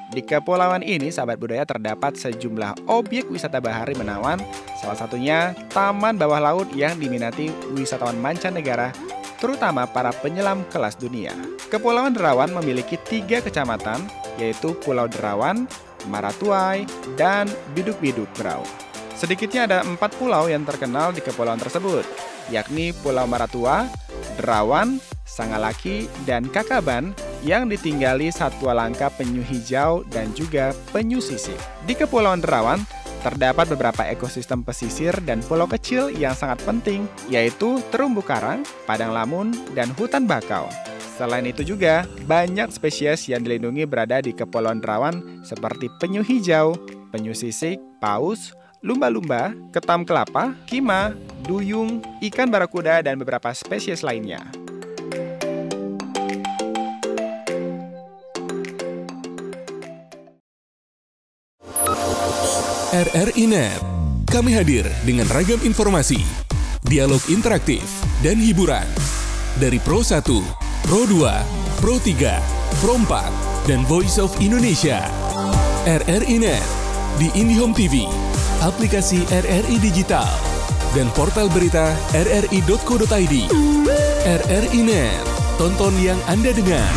[SPEAKER 7] Di kepulauan ini, sahabat budaya, terdapat sejumlah objek wisata bahari menawan, salah satunya taman bawah laut yang diminati wisatawan mancanegara, terutama para penyelam kelas dunia. Kepulauan Derawan memiliki 3 kecamatan, yaitu Pulau Derawan, Maratuai, dan Biduk-Biduk Berau. Sedikitnya ada 4 pulau yang terkenal di kepulauan tersebut, yakni Pulau Maratua, Derawan, Sangalaki, dan Kakaban yang ditinggali satwa langka penyu hijau dan juga penyu sisir. Di Kepulauan Derawan terdapat beberapa ekosistem pesisir dan pulau kecil yang sangat penting, yaitu terumbu karang, padang lamun, dan hutan bakau. Selain itu juga, banyak spesies yang dilindungi berada di Kepulauan Derawan seperti penyu hijau, penyu sisik, paus, lumba-lumba, ketam kelapa, kima, duyung, ikan barakuda, dan beberapa spesies lainnya.
[SPEAKER 1] RRI Net, kami hadir dengan ragam informasi, dialog interaktif, dan hiburan. Dari Pro 1, Pro 2, Pro 3, Pro 4, dan Voice of Indonesia. RRI Net, di IndiHome TV, aplikasi RRI Digital, dan portal berita rri.co.id. RRI Net, tonton yang Anda dengar.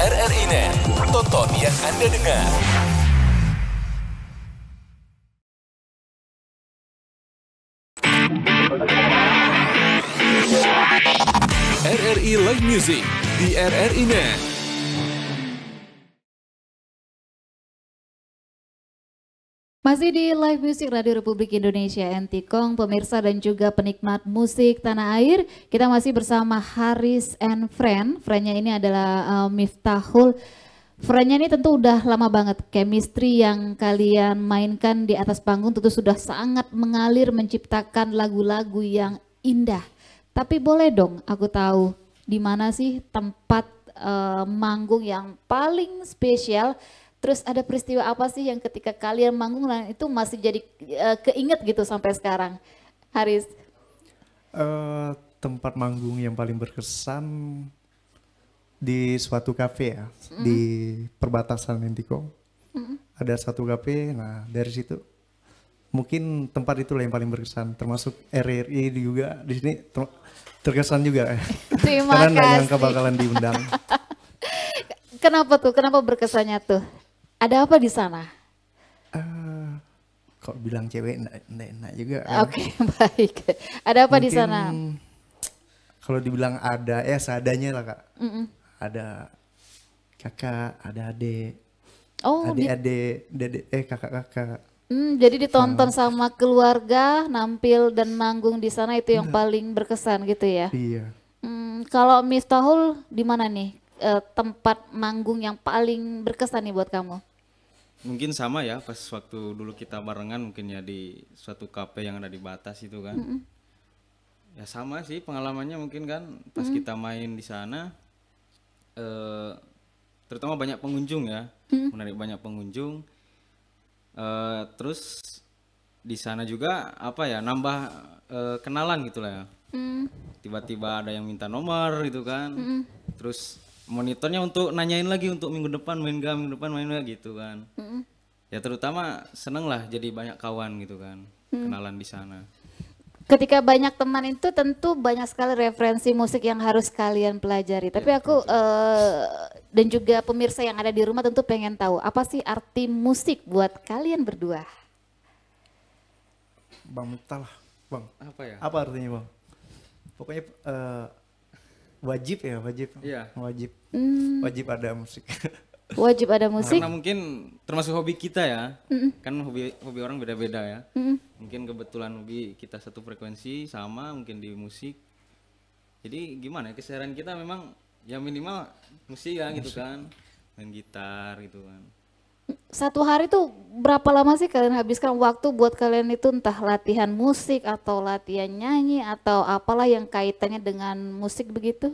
[SPEAKER 1] RRI Net, tonton yang Anda dengar. RRI Live Music di RRI Net.
[SPEAKER 3] Masih di Live Music Radio Republik Indonesia NTKONG, pemirsa dan juga penikmat musik tanah air. Kita masih bersama Haris and Friend. Friendnya ini adalah Miftahul. Friendnya ini tentu udah lama banget. Chemistry yang kalian mainkan di atas panggung tentu sudah sangat mengalir, menciptakan lagu-lagu yang indah. Tapi boleh dong aku tahu di mana sih tempat manggung yang paling spesial? Terus ada peristiwa apa sih yang ketika kalian manggung dan itu masih jadi keinget gitu sampai sekarang? Haris?
[SPEAKER 2] Tempat manggung yang paling berkesan di suatu kafe ya, di perbatasan NTKONG. Ada satu kafe, nah dari situ mungkin tempat itulah yang paling berkesan, termasuk RRI juga di sini terkesan juga.
[SPEAKER 3] Terima
[SPEAKER 2] Karena nggak
[SPEAKER 3] kasih.
[SPEAKER 2] nyangka bakalan diundang.
[SPEAKER 3] Kenapa tuh? Kenapa berkesannya tuh? Ada apa di sana?
[SPEAKER 2] Kok bilang cewek enggak enak juga.
[SPEAKER 3] Oke, baik. Ada apa di
[SPEAKER 2] Mungkin
[SPEAKER 3] sana?
[SPEAKER 2] kalau dibilang ada, ya seadanya lah Kak. Ada kakak, ada adik,
[SPEAKER 3] Oh,
[SPEAKER 2] adik-adik, kakak-kakak.
[SPEAKER 3] jadi ditonton sama keluarga, nampil dan manggung di sana itu yang paling berkesan gitu ya.
[SPEAKER 2] Iya.
[SPEAKER 3] Kalau Miftahul di mana nih tempat manggung yang paling berkesan nih buat kamu?
[SPEAKER 4] Mungkin sama ya, pas waktu dulu kita barengan mungkin ya di suatu kafe yang ada di Batas itu kan. Ya sama sih pengalamannya mungkin kan pas kita main di sana, terutama banyak pengunjung ya, menarik banyak pengunjung. Terus di sana juga apa ya, nambah kenalan gitulah ya. Tiba-tiba ada yang minta nomor gitu kan. Terus monitornya untuk nanyain lagi untuk minggu depan main gak gitu kan. Ya terutama seneng lah jadi banyak kawan gitu kan, kenalan di sana.
[SPEAKER 3] Ketika banyak teman itu tentu banyak sekali referensi musik yang harus kalian pelajari. Tapi aku dan juga pemirsa yang ada di rumah tentu pengen tahu apa sih arti musik buat kalian berdua?
[SPEAKER 2] Bang Miftah lah, Bang.
[SPEAKER 4] Apa ya?
[SPEAKER 2] Apa artinya Bang? Pokoknya wajib ya, wajib.
[SPEAKER 4] Iya.
[SPEAKER 2] Wajib. Wajib ada musik.
[SPEAKER 3] Wajib ada musik.
[SPEAKER 4] Karena mungkin termasuk hobi kita ya. Kan hobi orang beda-beda ya. Mungkin kebetulan hobi kita satu frekuensi sama mungkin di musik. Jadi gimana ya, keseharian kita memang ya minimal musik ya gitu kan. Main gitar gitu kan.
[SPEAKER 3] Satu hari tuh berapa lama sih kalian habiskan waktu buat kalian itu, entah latihan musik atau latihan nyanyi atau apalah yang kaitannya dengan musik begitu?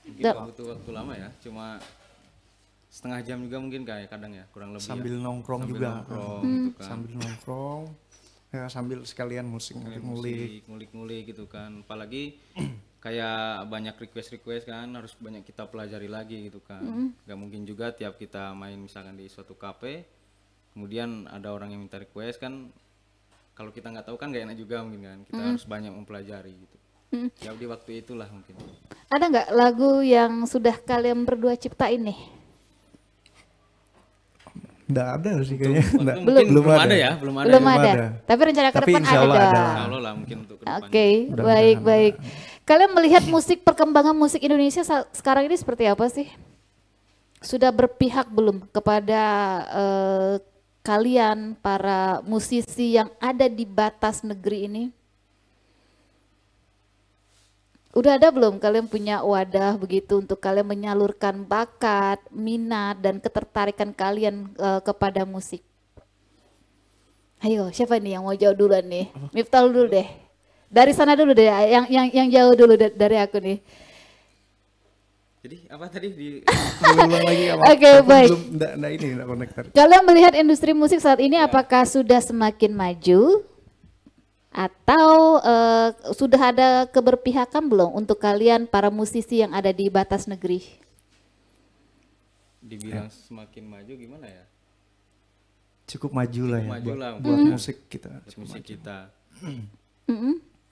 [SPEAKER 4] Mungkin gak butuh waktu lama ya, cuma setengah jam juga mungkin kayak kadang ya, kurang lebih
[SPEAKER 2] Sambil
[SPEAKER 4] ya.
[SPEAKER 2] nongkrong
[SPEAKER 4] Sambil
[SPEAKER 2] juga.
[SPEAKER 4] nongkrong gitu kan.
[SPEAKER 2] Sambil nongkrong, ya sambil sekalian musik ngulik-ngulik.
[SPEAKER 4] Ngulik-ngulik gitu kan. Apalagi kayak banyak request kan, harus banyak kita pelajari lagi gitu kan. Gak mungkin juga tiap kita main misalkan di suatu kafe, kemudian ada orang yang minta request kan, kalau kita nggak tahu kan gak enak juga mungkin kan. Kita harus banyak mempelajari gitu. Ya di waktu itulah mungkin.
[SPEAKER 3] Ada nggak lagu yang sudah kalian berdua ciptain nih?
[SPEAKER 2] Nggak ada sih kayaknya.
[SPEAKER 4] Mungkin belum ada ya, belum ada.
[SPEAKER 3] Belum
[SPEAKER 2] Belum
[SPEAKER 3] ada.
[SPEAKER 2] ada.
[SPEAKER 3] Tapi rencana ke
[SPEAKER 2] Tapi
[SPEAKER 3] depan
[SPEAKER 2] insya
[SPEAKER 3] ada
[SPEAKER 2] Allah
[SPEAKER 3] dong.
[SPEAKER 2] ada.
[SPEAKER 4] Insya Allah lah mungkin untuk kedepannya.
[SPEAKER 3] Oke,
[SPEAKER 2] Mudah-mudahan
[SPEAKER 3] baik. Kalian melihat musik, perkembangan musik Indonesia sekarang ini seperti apa sih? Sudah berpihak belum kepada kalian para musisi yang ada di batas negeri ini? Udah ada belum kalian punya wadah begitu untuk kalian menyalurkan bakat, minat, dan ketertarikan kalian kepada musik? Ayo, siapa nih yang mau jauh duluan nih? Miftah dulu deh. Dari sana dulu deh, yang jauh dulu dari aku nih.
[SPEAKER 4] Jadi apa tadi di
[SPEAKER 2] Ulang lagi apa?
[SPEAKER 3] Oke, baik.
[SPEAKER 2] Nggak ini, nggak connect tadi.
[SPEAKER 3] Kalian melihat industri musik saat ini apakah sudah semakin maju? Atau sudah ada keberpihakan belum untuk kalian para musisi yang ada di batas negeri?
[SPEAKER 4] dibilang semakin maju gimana ya?
[SPEAKER 2] Cukup maju lah ya
[SPEAKER 4] Maju lah
[SPEAKER 2] buat musik kita.
[SPEAKER 4] buat musik kita.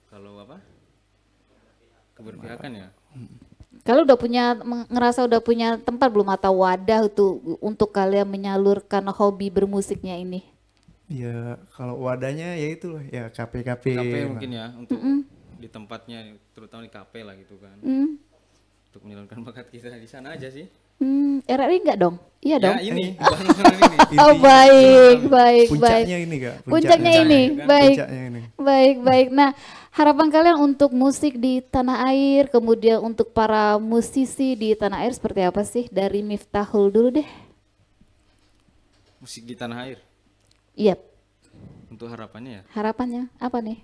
[SPEAKER 4] Kalau apa? Keberpihakan ya?
[SPEAKER 3] Kalau udah punya ngerasa udah punya tempat belum atau wadah tuh untuk kalian menyalurkan hobi bermusiknya ini?
[SPEAKER 2] Ya kalau wadahnya ya itulah ya kafe-kafe.
[SPEAKER 4] Kafe mungkin ya untuk di tempatnya terutama di kafe lah gitu kan. Untuk menyalurkan bakat kita di sana aja sih.
[SPEAKER 3] RRI enggak dong? Iya dong.
[SPEAKER 4] Ya ini baru ini.
[SPEAKER 3] Oh baik.
[SPEAKER 2] Puncaknya ini Kak.
[SPEAKER 3] Puncaknya ini, baik.
[SPEAKER 2] Puncaknya ini.
[SPEAKER 3] Baik. Nah, harapan kalian untuk musik di tanah air, kemudian untuk para musisi di tanah air seperti apa sih? Dari Miftahul dulu deh.
[SPEAKER 4] Musik di tanah air.
[SPEAKER 3] Iya.
[SPEAKER 4] Untuk harapannya ya?
[SPEAKER 3] Harapannya apa nih?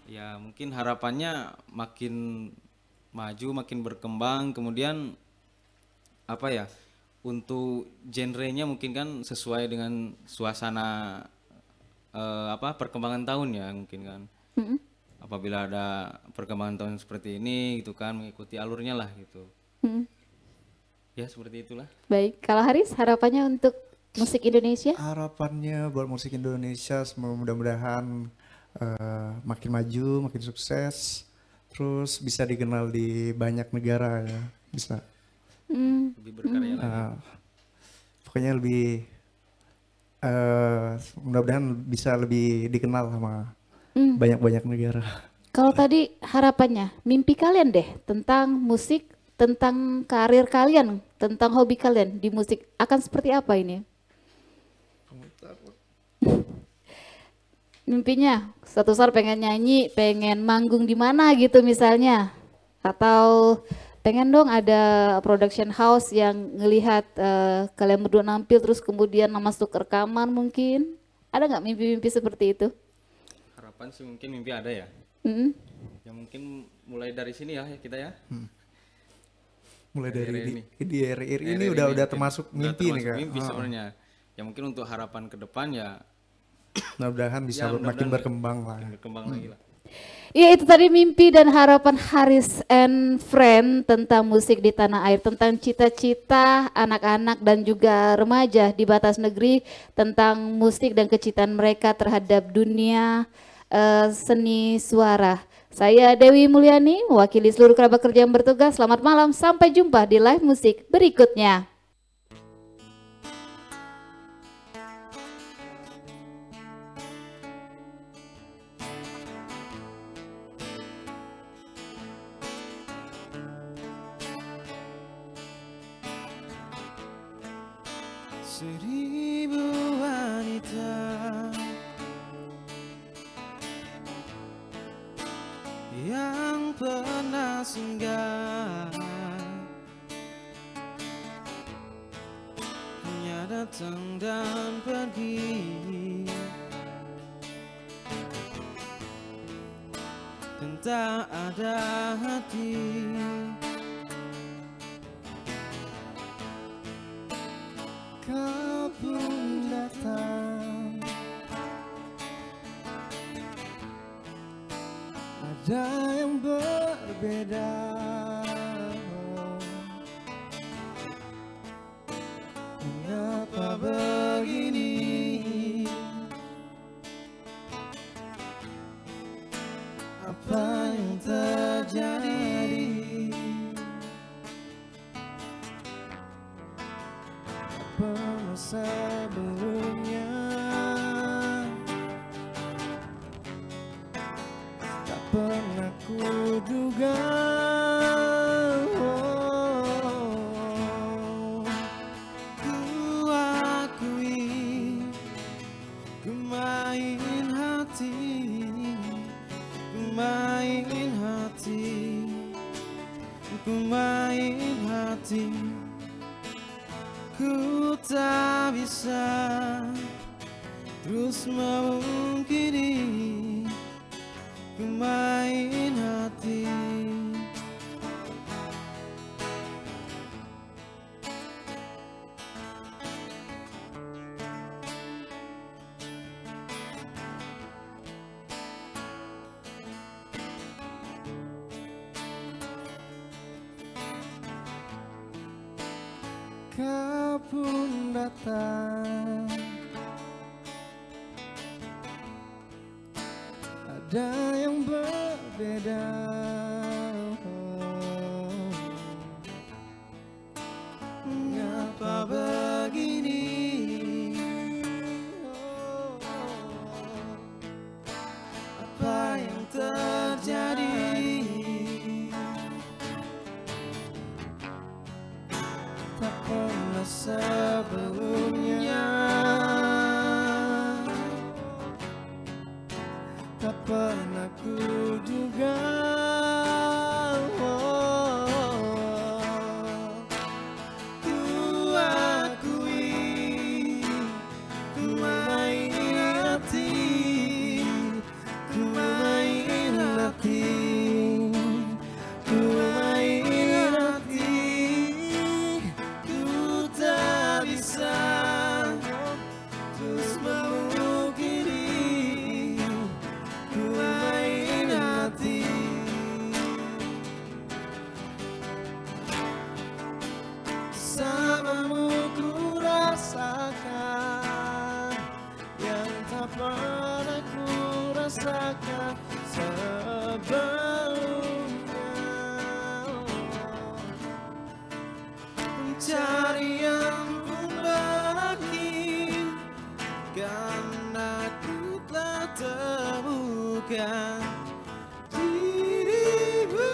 [SPEAKER 4] Ya mungkin harapannya makin maju, makin berkembang, kemudian apa ya? Untuk genrenya mungkin kan sesuai dengan suasana perkembangan tahun ya mungkin kan. Apabila ada perkembangan tahun seperti ini gitu kan mengikuti alurnya lah gitu. Ya seperti itulah.
[SPEAKER 3] Baik, kalau Haris harapannya untuk musik Indonesia?
[SPEAKER 2] Harapannya buat musik Indonesia mudah-mudahan makin maju, makin sukses, terus bisa dikenal di banyak negara ya, bisa.
[SPEAKER 4] Lebih berkarya lagi.
[SPEAKER 2] Pokoknya lebih mudah-mudahan bisa lebih dikenal sama banyak-banyak negara.
[SPEAKER 3] Kalau tadi harapannya, mimpi kalian deh tentang musik, tentang karir kalian, tentang hobi kalian di musik akan seperti apa ini? Mimpinya suatu saat pengen nyanyi, pengen manggung di mana gitu misalnya, atau pengen dong ada production house yang ngelihat kalian berdua nampil terus kemudian masuk rekaman mungkin. Ada nggak mimpi-mimpi seperti itu?
[SPEAKER 4] Harapan sih mungkin mimpi ada ya. Ya mungkin mulai dari sini ya kita ya.
[SPEAKER 2] Mulai dari
[SPEAKER 4] ini.
[SPEAKER 2] Di RRI ini udah termasuk mimpi nih Kak.
[SPEAKER 4] Mimpi sebenarnya. Ya mungkin untuk harapan ke depan ya
[SPEAKER 2] mudah-mudahan bisa makin berkembang lah.
[SPEAKER 4] Berkembang lagi lah.
[SPEAKER 3] Iya itu tadi mimpi dan harapan Haris and Friend tentang musik di tanah air, tentang cita-cita anak-anak dan juga remaja di batas negeri, tentang musik dan kecintaan mereka terhadap dunia seni suara. Saya Dewi Mulyani, mewakili seluruh kerabat kerja yang bertugas. Selamat malam, sampai jumpa di live musik berikutnya.
[SPEAKER 5] Seribu wanita yang pernah singgah hanya datang dan pergi dan tak ada hati.
[SPEAKER 2] Kau pun datang,
[SPEAKER 5] ada yang berbeda. Mengapa begini? Apa yang terjadi? Apa sebelumnya tak pernah kuduga. Ku akui ku main hati, ku main hati Ku main hati, ku tak bisa terus memungkiri. Ku main hati. Kau pun datang, ada yang berbeda. Mengapa begini? Apa yang terjadi? Tak pernah sebelumnya, tak pernah ku duga. Ku akui, ku main hati, ku main hati, ku main hati. Ku tak bisa terus memungkiri. Ku main hati. Bersamamu ku rasakan yang tak pernah ku rasakan sebelumnya. Pencarian pun berakhir karena ku telah temukan dirimu.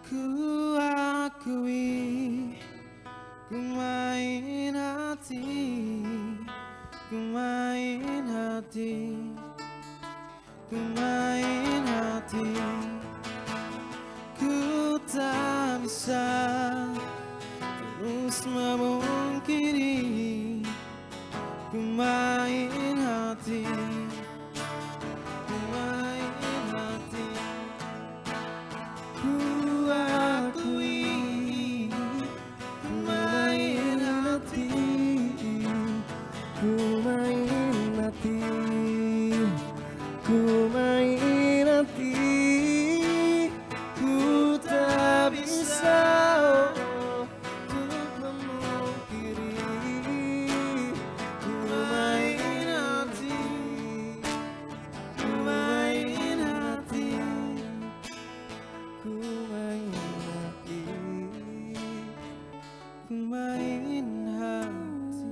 [SPEAKER 5] Ku akui, ku main hati, ku main hati, ku main hati. Ku tak bisa terus memungkiri. Ku main hati, ku main hati. Ku akui, ku main hati, ku main hati, ku main hati. Ku tak bisa untuk memungkiri. Ku main hati, ku main hati, ku main hati, ku main hati.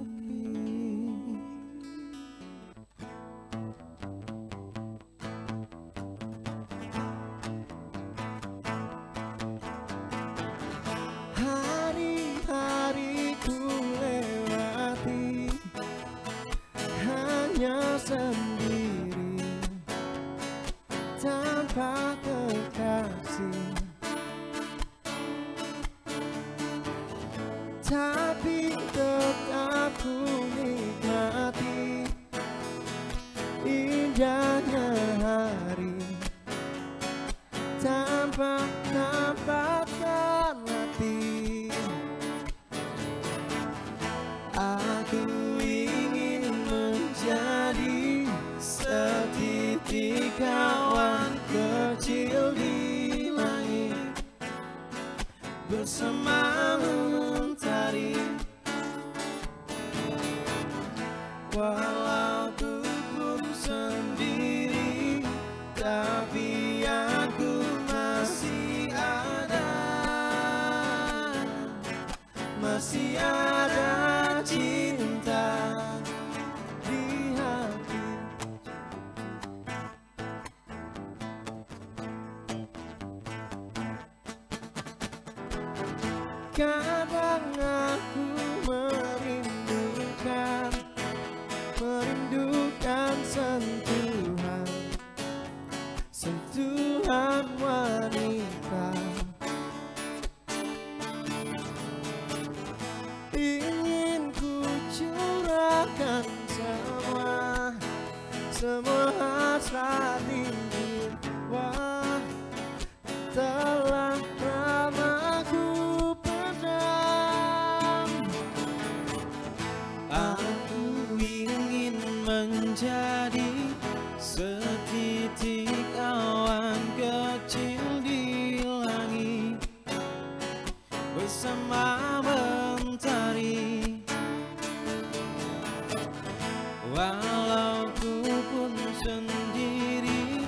[SPEAKER 5] Hari-hari ku lewati hanya sendiri tanpa kekasih. Tapi tetap ku nikmati indahnya hari tanpa terlatih. Aku ingin menjadi setitik awan kecil di langit, bersama mentari. Walau ku sendiri. Kadang aku merindukan sentuhan wanita. Ingin ku curahkan semua hasrat ini. Wah, telah lama ku pendam. Aku ingin menjadi setitik awan kecil di langit bersama mentari. Walau ku pun sendiri,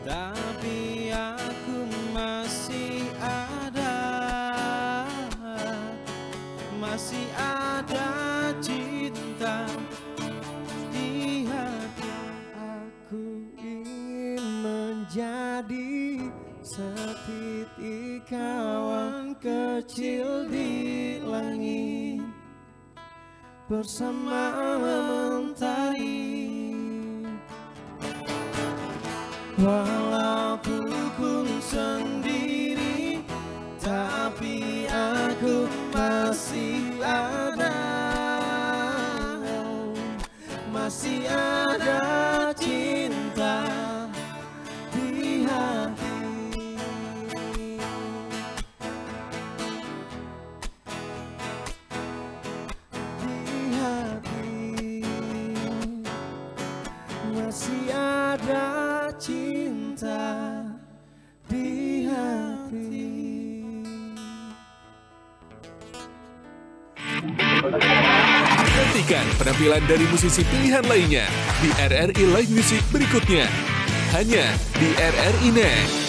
[SPEAKER 5] tapi aku masih ada cinta di hati. Aku ingin menjadi setitik awan kecil di langit bersama mentari. Walau ku pun sendiri, tapi aku masih ada cinta di hati. Masih ada cinta di hati.
[SPEAKER 1] Nantikan penampilan dari musisi pilihan lainnya di RRI Live Music berikutnya. Hanya di RRI Net.